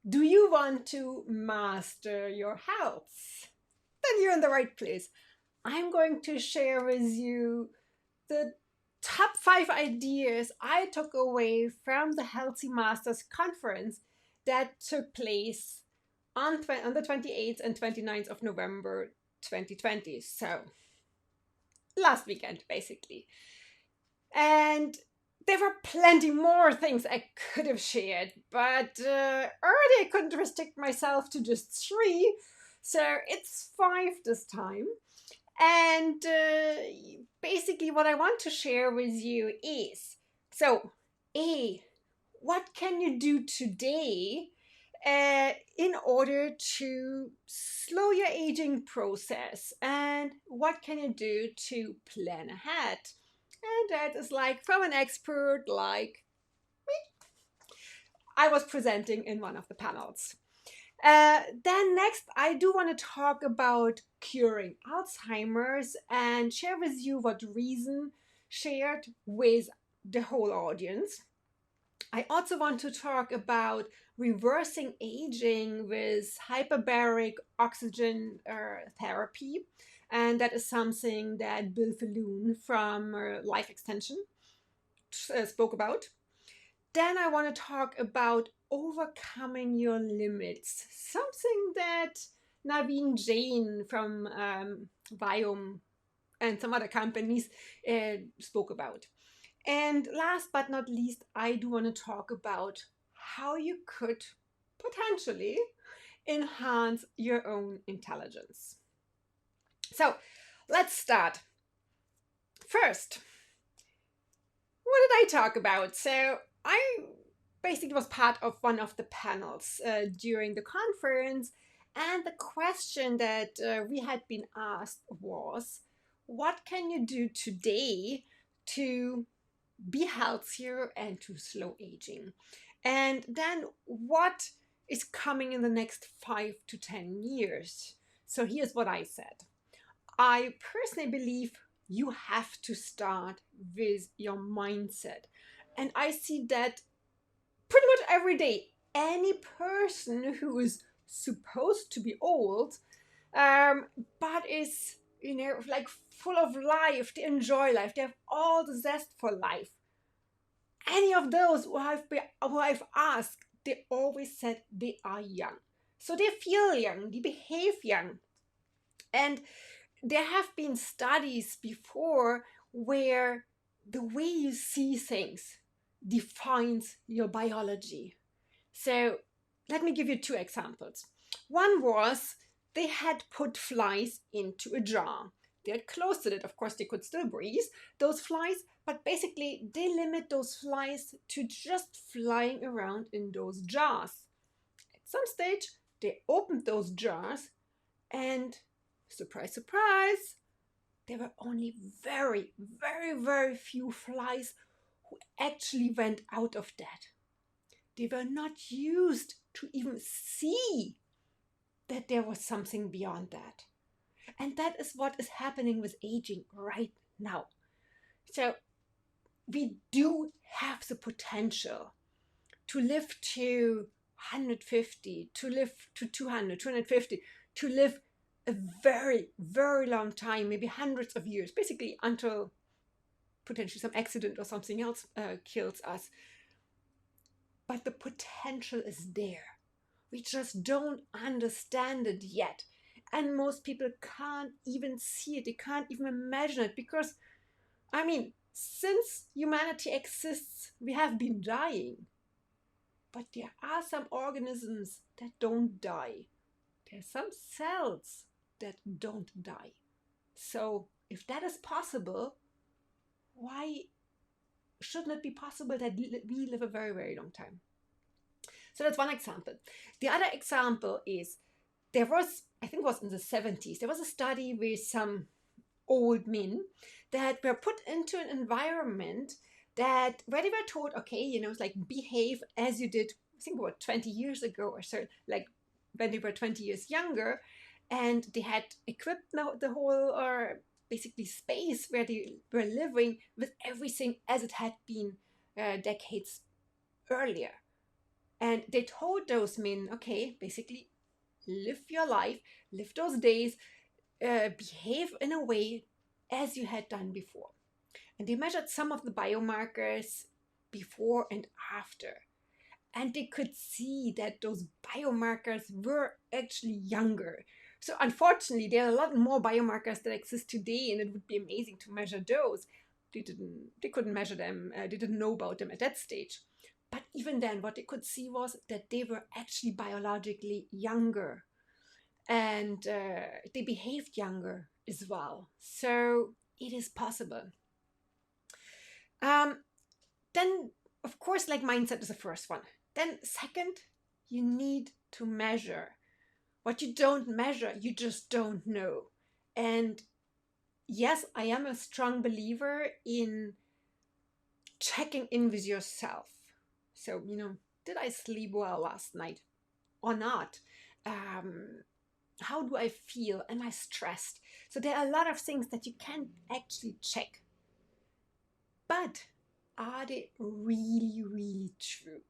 Do you want to master your health? Then you're in the right place. I'm going to share with you the top 5 ideas I took away from the Healthy Masters conference that took place on the 28th and 29th of November 2020. So, last weekend, basically. And there were plenty more things I could have shared, but already I couldn't restrict myself to just 3, so it's 5 this time. And basically, what I want to share with you is so, A, what can you do today in order to slow your aging process? And what can you do to plan ahead? And that is like from an expert like I was presenting in one of the panels. Then next, I do want to talk about curing Alzheimer's and share with you what reason shared with the whole audience. I also want to talk about reversing aging with hyperbaric oxygen therapy. And that is something that Bill Faloon from Life Extension spoke about. Then I want to talk about overcoming your limits, something that Naveen JainN from Viome and some other companies spoke about. And last but not least, I do want to talk about how you could potentially enhance your own intelligence. So let's start. First, what did I talk about? So I basically was part of one of the panels during the conference, and the question that we had been asked was, what can you do today to be healthier and to slow aging? And then what is coming in the next 5 to 10 years? So here's what I said. I personally believe you have to start with your mindset. And I see that pretty much every day. Any person who is supposed to be old, but is, like full of life, they enjoy life, they have all the zest for life. Any of those who I've asked, they always said they are young. So they feel young, they behave young. And there have been studies before where the way you see things defines your biology. So let me give you 2 examples. One was they had put flies into a jar. They had closed it. Of course, they could still breathe, those flies, but basically they limit those flies to just flying around in those jars. At some stage, they opened those jars and surprise, surprise, there were only very, very, very few flies who actually went out of that. They were not used to even see that there was something beyond that. And that is what is happening with aging right now. So we do have the potential to live to 150, to live to 200, 250, to live a very, very long time, maybe hundreds of years, basically until potentially some accident or something else kills us. But the potential is there. We just don't understand it yet. And most people can't even see it. They can't even imagine it because, since humanity exists, we have been dying. But there are some organisms that don't die. There are some cells that don't die. So if that is possible, why shouldn't it be possible that we live a very, very long time? So that's one example. The other example is there was, I think it was in the 70s, there was a study with some old men that were put into an environment that where they were told, okay, it's like behave as you did, I think about 20 years ago or so, like when they were 20 years younger. And they had equipped now the whole basically space where they were living with everything as it had been decades earlier. And they told those men, okay, basically, live your life, live those days, behave in a way as you had done before. And they measured some of the biomarkers before and after. And they could see that those biomarkers were actually younger. So unfortunately, there are a lot more biomarkers that exist today, and it would be amazing to measure those. They couldn't measure them. They didn't know about them at that stage. But even then, what they could see was that they were actually biologically younger, and they behaved younger as well. So it is possible. Um, then, of course, like mindset is the first one. Then, second, you need to measure. What you don't measure, you just don't know. And yes, I am a strong believer in checking in with yourself. So, did I sleep well last night or not? How do I feel? Am I stressed? So there are a lot of things that you can't actually check. But are they really, really true?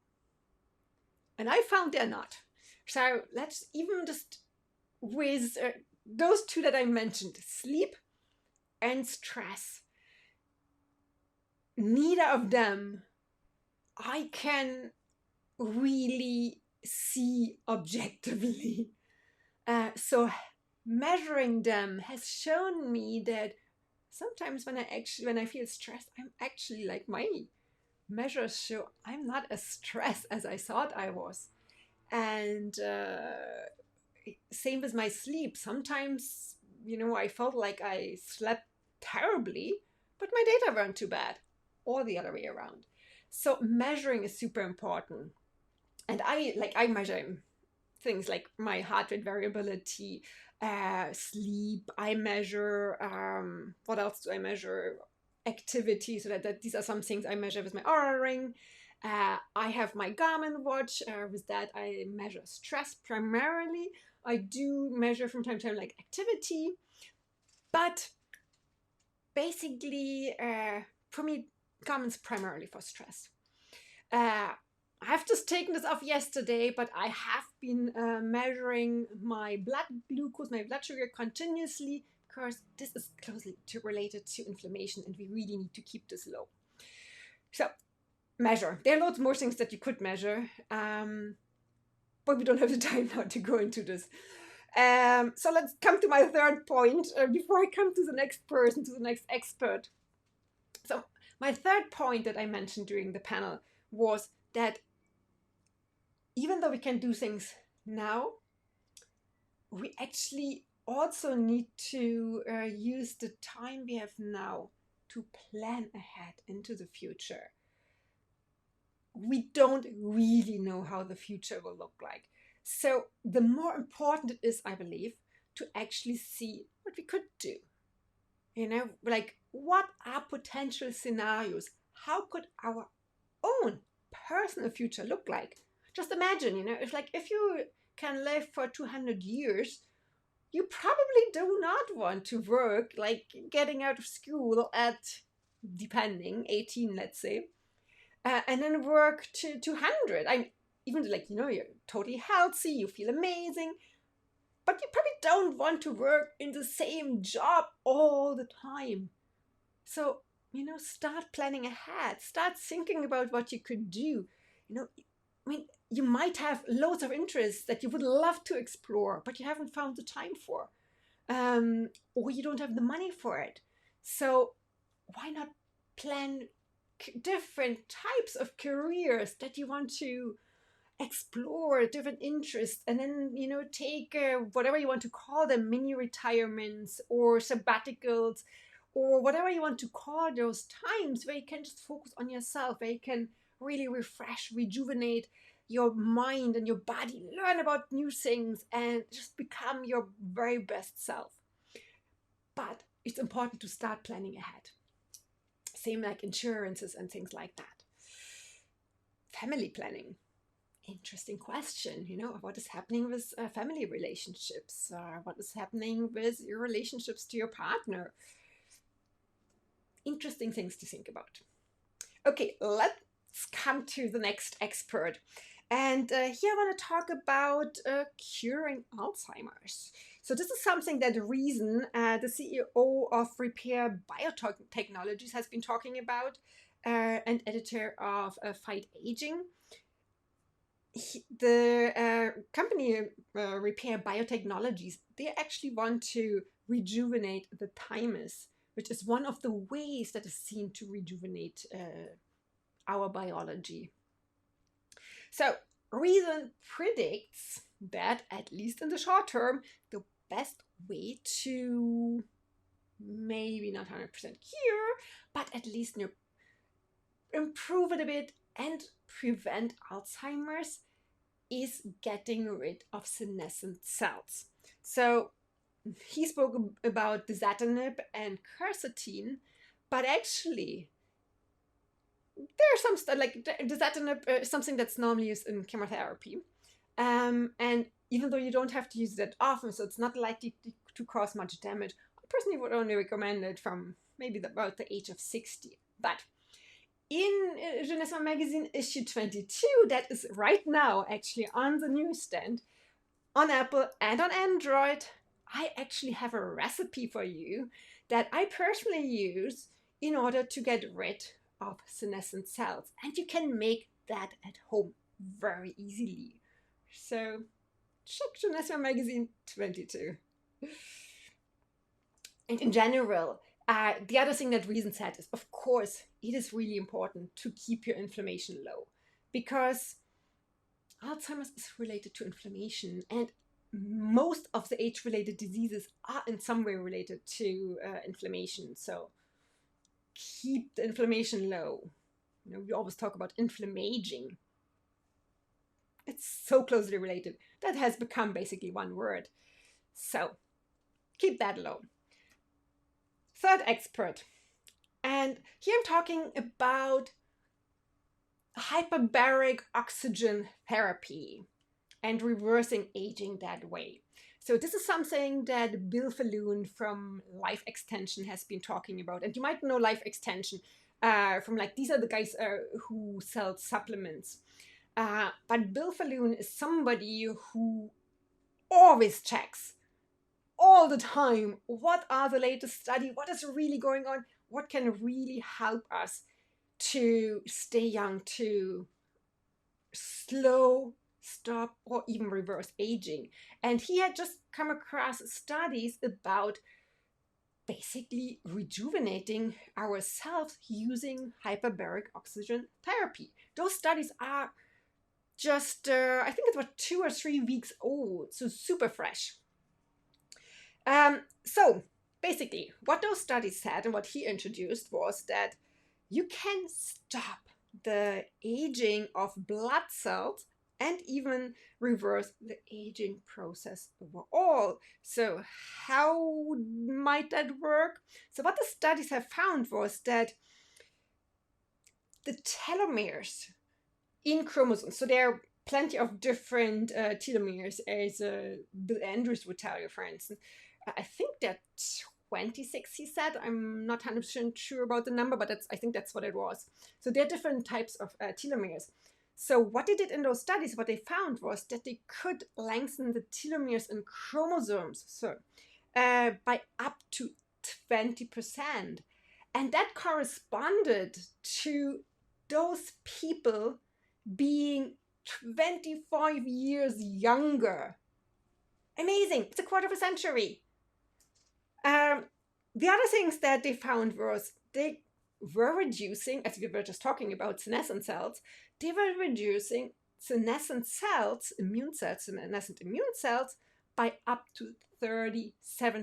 And I found they're not. So let's even just with those two that I mentioned, sleep and stress. Neither of them I can really see objectively. So measuring them has shown me that sometimes when I feel stressed, I'm actually like my measures show I'm not as stressed as I thought I was. And same with my sleep. Sometimes, I felt like I slept terribly, but my data weren't too bad, or the other way around. So measuring is super important. And I measure things like my heart rate variability, sleep. I measure, what else do I measure? Activity. So that these are some things I measure with my Aura ring. I have my Garmin watch. With that, I measure stress primarily. I do measure from time to time like activity, but basically, for me, Garmin's primarily for stress. I've just taken this off yesterday, but I have been measuring my blood glucose, my blood sugar continuously, because this is closely related to inflammation, and we really need to keep this low. So, measure. There are lots more things that you could measure, but we don't have the time now to go into this. So let's come to my third point before I come to the next person, to the next expert. So my third point that I mentioned during the panel was that even though we can do things now, we actually also need to use the time we have now to plan ahead into the future. We don't really know how the future will look like. So the more important it is, I believe, to actually see what we could do. Like what are potential scenarios? How could our own personal future look like? Just imagine, if you can live for 200 years, you probably do not want to work like getting out of school at, depending, 18, let's say, and then work to 200. Even like, you're totally healthy, you feel amazing, but you probably don't want to work in the same job all the time. So, start planning ahead, start thinking about what you could do. You might have loads of interests that you would love to explore, but you haven't found the time for, or you don't have the money for it. So why not plan different types of careers that you want to explore, different interests, and then take whatever you want to call them, mini retirements or sabbaticals, or whatever you want to call those times where you can just focus on yourself, where you can really refresh, rejuvenate your mind and your body, learn about new things, and just become your very best self. But it's important to start planning ahead. Same like insurances and things like that. Family planning. Interesting question. What is happening with family relationships? What is happening with your relationships to your partner? Interesting things to think about. Okay, let's come to the next expert. And here I want to talk about curing Alzheimer's. So this is something that Reason, the CEO of Repair Biotechnologies, has been talking about, and editor of Fight Aging. The company Repair Biotechnologies, they actually want to rejuvenate the thymus, which is one of the ways that is seen to rejuvenate our biology. So Reason predicts that, at least in the short term, the best way to maybe not 100% cure, but at least improve it a bit and prevent Alzheimer's is getting rid of senescent cells. So he spoke about dasatinib and quercetin, but actually there's some stuff like dasatinib, something that's normally used in chemotherapy, and even though you don't have to use it that often, so it's not likely to cause much damage. I personally would only recommend it from maybe about the age of 60. But in Jeunessima Magazine issue 22, that is right now actually on the newsstand, on Apple and on Android, I actually have a recipe for you that I personally use in order to get rid of senescent cells. And you can make that at home very easily. So check Jeunessima Magazine 22. And in general, the other thing that Reason said is, of course, it is really important to keep your inflammation low, because Alzheimer's is related to inflammation, and most of the age-related diseases are in some way related to inflammation. So keep the inflammation low. We always talk about inflammaging. It's so closely related. That has become basically one word. So keep that low. Third expert. And here I'm talking about hyperbaric oxygen therapy and reversing aging that way. So this is something that Bill Faloon from Life Extension has been talking about. And you might know Life Extension from these are the guys who sell supplements. But Bill Faloon is somebody who always checks all the time what are the latest study, what is really going on, what can really help us to stay young, to slow, stop, or even reverse aging. And he had just come across studies about basically rejuvenating ourselves using hyperbaric oxygen therapy. Those studies are just, I think it's about 2 or 3 weeks old, so super fresh. So basically, what those studies said and what he introduced was that you can stop the aging of blood cells and even reverse the aging process overall. So how might that work? So what the studies have found was that the telomeres in chromosomes, so there are plenty of different telomeres, as Bill Andrews would tell you, for instance. I think that 26, he said. I'm not 100% sure about the number, but I think that's what it was. So there are different types of telomeres. So what they did in those studies, what they found was that they could lengthen the telomeres in chromosomes by up to 20%. And that corresponded to those people being 25 years younger. Amazing. It's a quarter of a century. The other things that they found was they were reducing, as we were just talking about senescent cells, they were reducing senescent immune cells by up to 37%,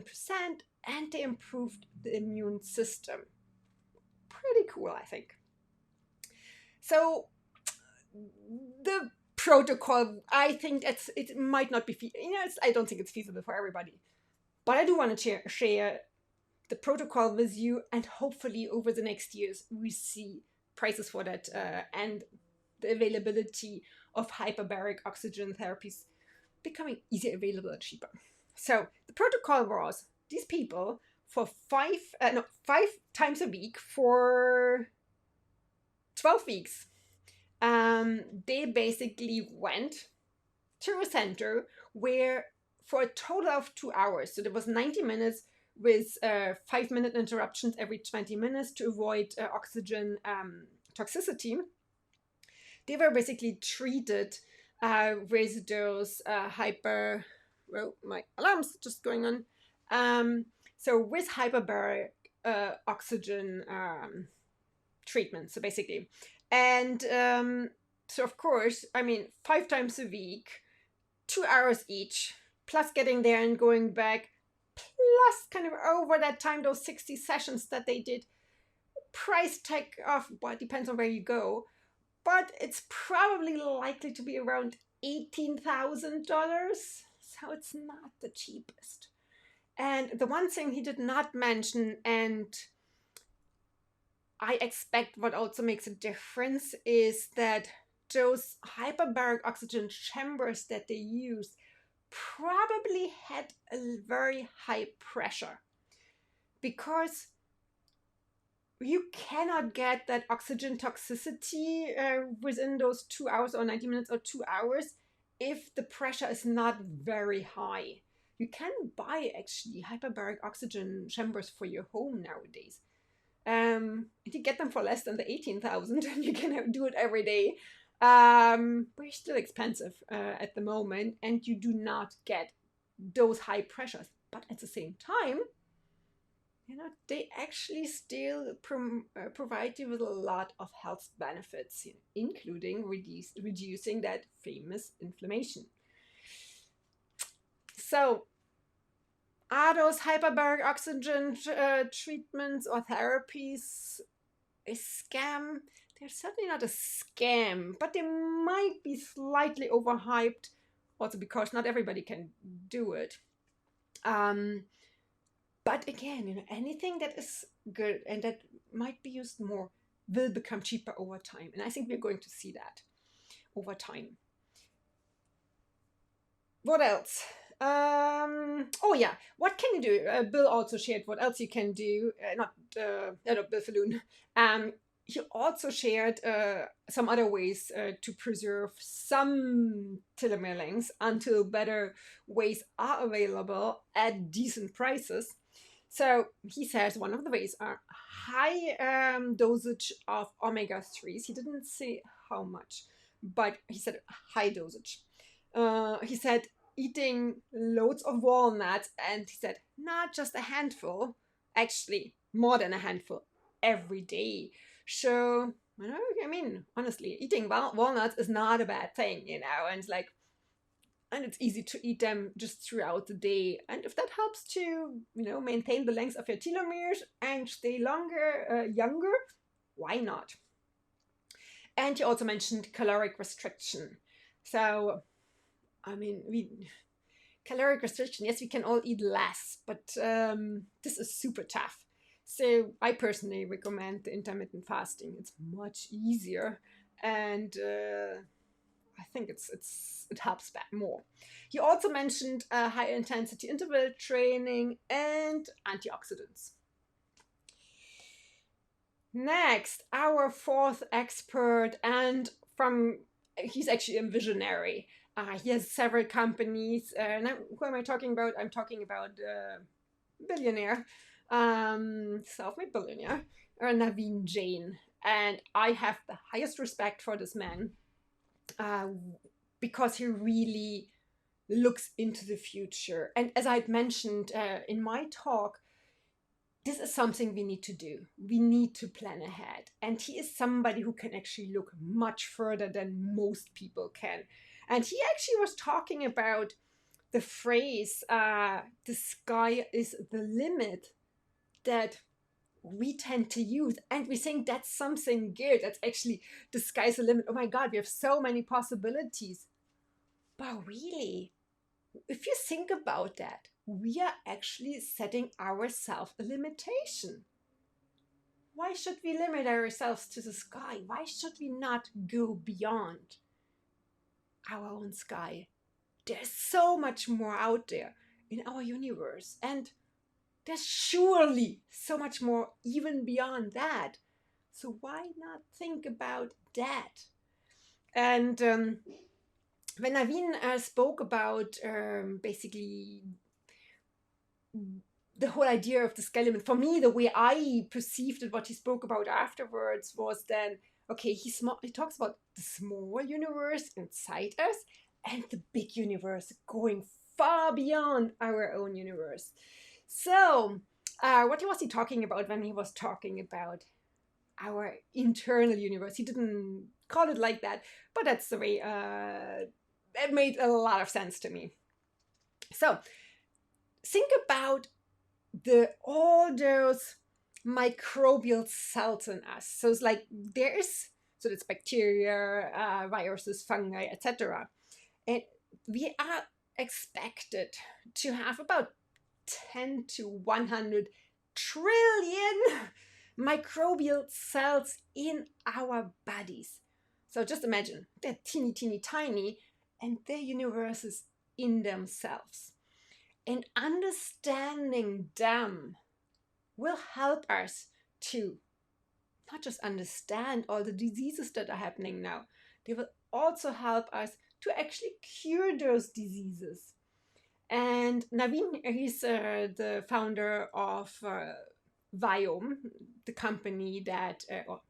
and they improved the immune system. Pretty cool, I think. So the protocol, I think it might not be, I don't think it's feasible for everybody. But I do want to share the protocol with you, and hopefully over the next years we see prices for that and the availability of hyperbaric oxygen therapies becoming easier available and cheaper. So the protocol was these people for 5 times a week for 12 weeks. They basically went to a center where for a total of 2 hours, so there was 90 minutes with 5-minute interruptions every 20 minutes to avoid oxygen toxicity. They were basically treated with those hyper. Well, my alarm's just going on. So with hyperbaric oxygen treatment, so basically, and so of course, I mean, 5 times a week, 2 hours each, plus getting there and going back, plus kind of over that time, those 60 sessions that they did. Price tag of, well, it depends on where you go, but it's probably likely to be around $18,000. So it's not the cheapest. And the one thing he did not mention, and I expect what also makes a difference, is that those hyperbaric oxygen chambers that they use probably had a very high pressure, because you cannot get that oxygen toxicity within those 2 hours or 90 minutes or 2 hours if the pressure is not very high. You can buy actually hyperbaric oxygen chambers for your home nowadays. You get them for less than the 18,000 and you can do it every day. But it's still expensive at the moment, and you do not get those high pressures. But at the same time, they actually still provide you with a lot of health benefits, including reducing that famous inflammation. So, are those hyperbaric oxygen treatments or therapies a scam? They're certainly not a scam, but they might be slightly overhyped, also because not everybody can do it. But again, anything that is good and that might be used more will become cheaper over time. And I think we're going to see that over time. What else? Oh yeah, what can you do? Bill also shared what else you can do. Not Bill Faloon. He also shared some other ways to preserve some telomere lengths until better ways are available at decent prices. So he says one of the ways are high dosage of omega-3s. He didn't say how much, but he said high dosage. He said eating loads of walnuts, and he said not just a handful, actually more than a handful every day. So, I mean, honestly, eating walnuts is not a bad thing, and it's like, and it's easy to eat them just throughout the day. And if that helps to, maintain the length of your telomeres and stay younger, why not? And he also mentioned caloric restriction. So, I mean, caloric restriction, yes, we can all eat less, but this is super tough. So I personally recommend the intermittent fasting. It's much easier, and I think it helps back more. He also mentioned high intensity interval training and antioxidants. Next, our fourth expert, and he's actually a visionary. He has several companies. Who am I talking about? I'm talking about billionaire, self-made billionaire, Naveen JainN. And I have the highest respect for this man because he really looks into the future. And as I'd mentioned in my talk, this is something we need to do. We need to plan ahead. And he is somebody who can actually look much further than most people can. And he actually was talking about the phrase, the sky is the limit, that we tend to use. And we think that's something good. That's actually the sky's the limit. Oh my God, we have so many possibilities. But really, if you think about that, we are actually setting ourselves a limitation. Why should we limit ourselves to the sky? Why should we not go beyond our own sky? There's so much more out there in our universe, and there's surely so much more even beyond that. So why not think about that? And when Naveen spoke about basically the whole idea of the skeleton, for me, the way I perceived it, what he spoke about afterwards was then, okay, he talks about the small universe inside us and the big universe going far beyond our own universe. So, what was he talking about when he was talking about our internal universe? He didn't call it like that, but that's the way it made a lot of sense to me. So, think about all those microbial cells in us. So it's like it's bacteria, viruses, fungi, etc. And we are expected to have about 10 to 100 trillion microbial cells in our bodies. So just imagine they're teeny, teeny, tiny, and they're universes in themselves. And understanding them will help us to not just understand all the diseases that are happening now, they will also help us to actually cure those diseases. And Naveen, he's the founder of Viome, the company or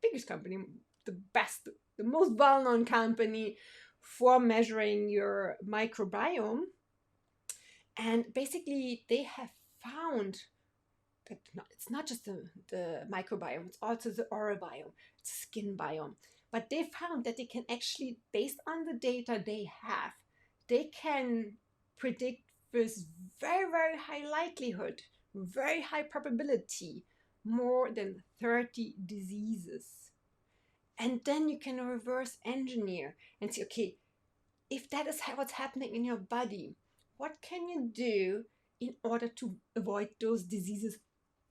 biggest company, the best, the most well-known company for measuring your microbiome. And basically, they have found that it's not just the microbiome, it's also the oral biome, it's skin biome. But they found that they can actually, based on the data they have, they can predict with very, very high likelihood, very high probability, more than 30 diseases. And then you can reverse engineer and say, okay, if that is what's happening in your body, what can you do in order to avoid those diseases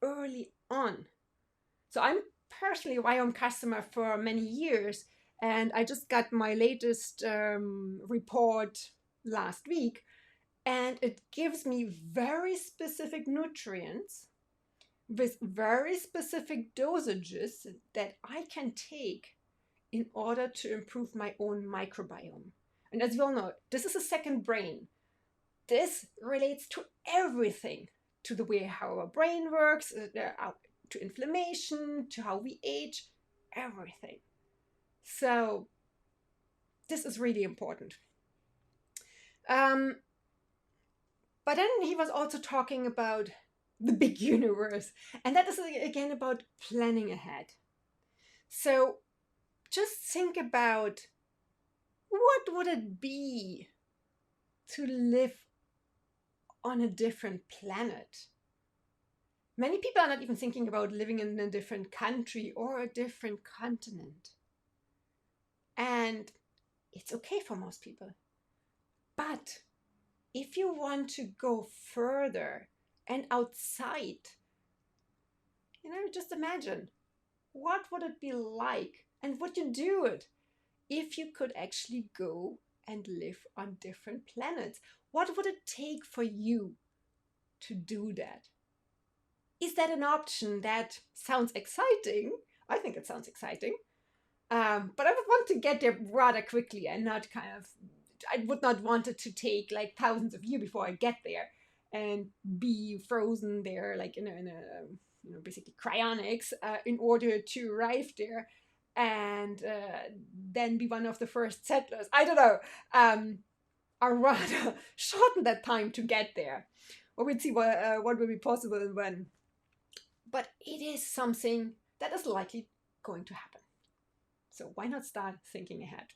early on? So I'm personally a Viome customer for many years, and I just got my latest report last week, and it gives me very specific nutrients with very specific dosages that I can take in order to improve my own microbiome. And as you all know, this is a second brain. This relates to everything, to the way how our brain works, to inflammation, to how we age, everything. So this is really important. But then he was also talking about the big universe, and that is again about planning ahead. So just think about, what would it be to live on a different planet? Many people are not even thinking about living in a different country or a different continent. And it's okay for most people. But if you want to go further and outside, just imagine, what would it be like, and would you do it if you could actually go and live on different planets? What would it take for you to do that? Is that an option that sounds exciting? I think it sounds exciting. But I would want to get there rather quickly and not I would not want it to take like thousands of years before I get there and be frozen there, like in a basically cryonics, in order to arrive there and then be one of the first settlers. I don't know. Or rather shorten that time to get there. Or we'll see what will be possible and when. But it is something that is likely going to happen. So why not start thinking ahead?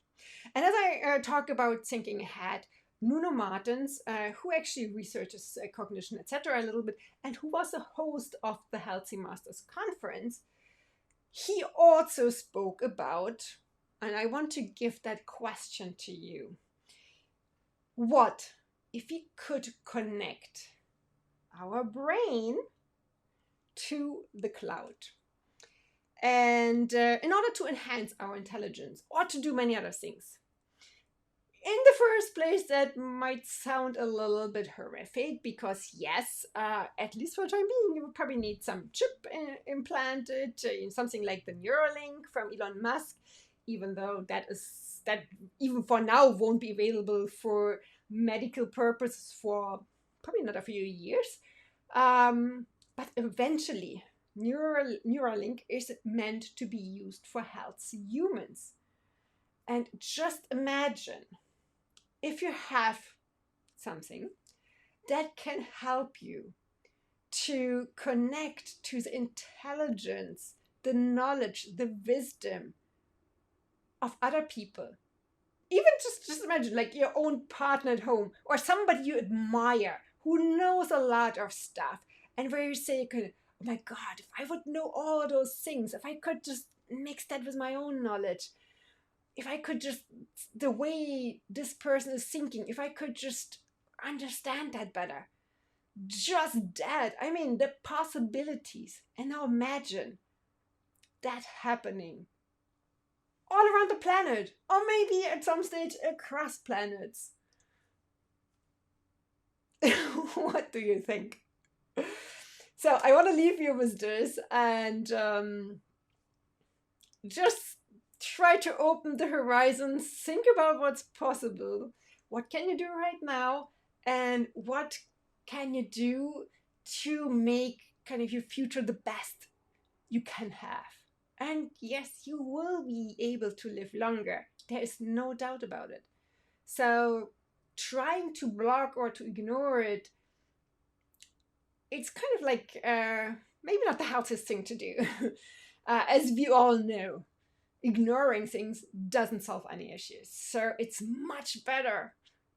And as I talk about thinking ahead, Nuno Martins, who actually researches cognition, etc., a little bit, and who was the host of the Healthy Masters Conference, he also spoke about, and I want to give that question to you. What if we could connect our brain to the cloud? And in order to enhance our intelligence or to do many other things. In the first place, that might sound a little bit horrific because, yes, at least for the time being, you would probably need some chip implanted, something like the Neuralink from Elon Musk, even though that is that even for now won't be available for medical purposes for probably not a few years. But eventually, Neuralink is meant to be used for healthy humans. And just imagine if you have something that can help you to connect to the intelligence, the knowledge, the wisdom of other people. Even just imagine like your own partner at home or somebody you admire who knows a lot of stuff, and where you say, oh my God, if I would know all those things, if I could just mix that with my own knowledge, if I could just, the way this person is thinking, if I could just understand that better. Just that. I mean, the possibilities. And now imagine that happening all around the planet, or maybe at some stage across planets. What do you think? So I want to leave you with this, and just try to open the horizons, think about what's possible, what can you do right now, and what can you do to make kind of your future the best you can have. And yes, you will be able to live longer. There is no doubt about it. So trying to block or to ignore it, it's kind of like maybe not the healthiest thing to do. As we all know, ignoring things doesn't solve any issues. So it's much better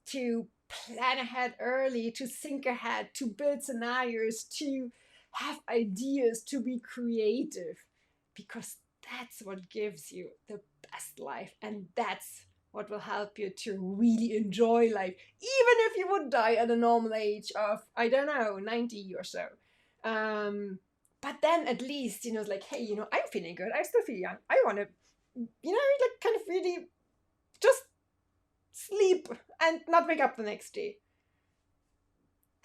to plan ahead early, to think ahead, to build scenarios, to have ideas, to be creative, because that's what gives you the best life, and that's what will help you to really enjoy life, even if you would die at a normal age of, I don't know, 90 or so. But then at least, it's like, hey, I'm feeling good. I still feel young. I want to, like kind of really just sleep and not wake up the next day.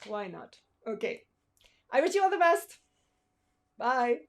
Why not? Okay. I wish you all the best. Bye.